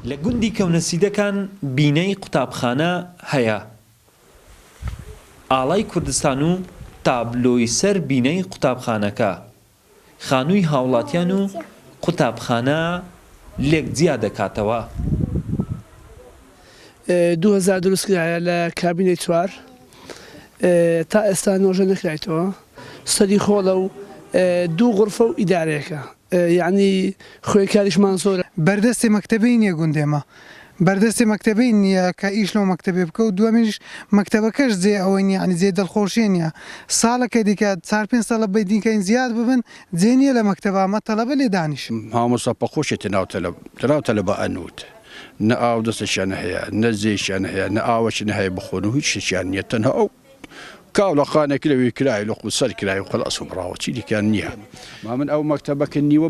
لە گوندی کەونەسیدەکان بینەی قوتابخانە هەیە. ئاڵای کوردستان و تابلۆی سەر بینەی قوتابخانەکە، خانووی هاوڵاتیان و قوتابخانە لێک جیا دەکاتەوە. 2000 دروست کرایە لە کابینەی 4 تا ئێستا نۆژە نەکرایەوە. سەری خۆڵە و 2 غرفە و ئیدارەیەەکە، یعنی خۆی کاریشمان زۆرە. بەردەستی مەکتەبەی نییە گوندێمە، بەردەستی مەکتەبەی نییە کە ئیش لەو مەکتەبێ بکە و دووەمیش مەکتەبەکەش جێ ئەوەی نیە، ینی جێ دڵخۆشیە نییە. ساڵەکە دیکە 4-5 ساڵە بەیدینکەین زیاد ببن جێ نییە لە مەکتەبامە تەلەبە لێ دانیشم. مامۆستا پەخۆشێتی ناوتەلە بە ئەنووت. نە ئاو دەستەشیان هەیە، نە زێشیان هەیە، نە ئاوەشیان هەیە بخۆن و هیچ شتیان نییە، تەنها ئەو کاوڵەخانێکی لەوەی کرای لە خو سەر کرای و خەلاص و بڕاوە چی دیکەیان نییە. من ئەو مەکتەبەکە نیوە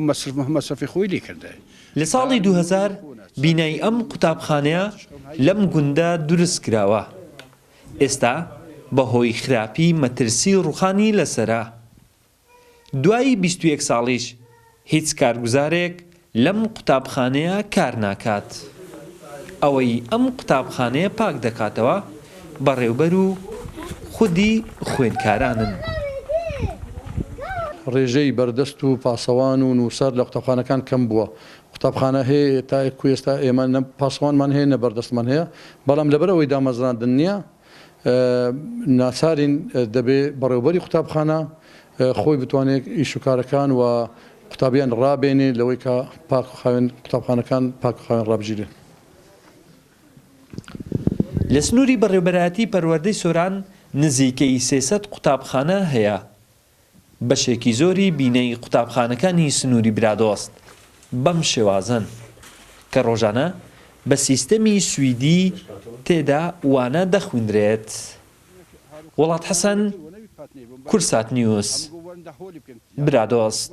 مەسرفی خۆی لێ کردە. لە ساڵی 2000 بینایی ئەم قوتابخانەیە لەم گوندە دروست کراوە. ئێستا بەهۆی خراپی مەترسی ڕوخانی لەسەرا. دوایی 21 ساڵیش هیچ کارگوزارێک لەم قوتابخانەیە کار ناکات. ئەوەی ئەم قوتابخانەیە پاک دەکاتەوە بەڕێوبەر و خودی خوێندکارانن. ڕێژەی بەردەست و پاسەوان و نووسەر لە قوتابخانەکان کەم بووە. قوتابخانە هەیە تا کوێستا ئێمە پاسەوانمان هەیە نە بەردەستمان هەیە، بەڵام لەبەرەوەی دامەزراندن نییە ناچارین دەبێ بەڕێوبەری قوتابخانە خۆی بتوانێت ئیش و کارەکان و قوتابیان ڕابێنێ لەوەی کە پاک و خاوێن قوتابخانەکان پاک و خاوێن ڕابژیرێن. لە سنووری بەڕێوەبەرایەتی پەروەردەی سۆران نزیکەی 300 قوتابخانە هەیە. بەشێکی زۆری بینەی قوتابخانەکانی سنووری برادۆست بەم شێوازن کە ڕۆژانە بە سیستەمی سویدی تێدا وانە دەخوێندرێت. وڵات حەسەن، کورسات نیوز، برادۆست.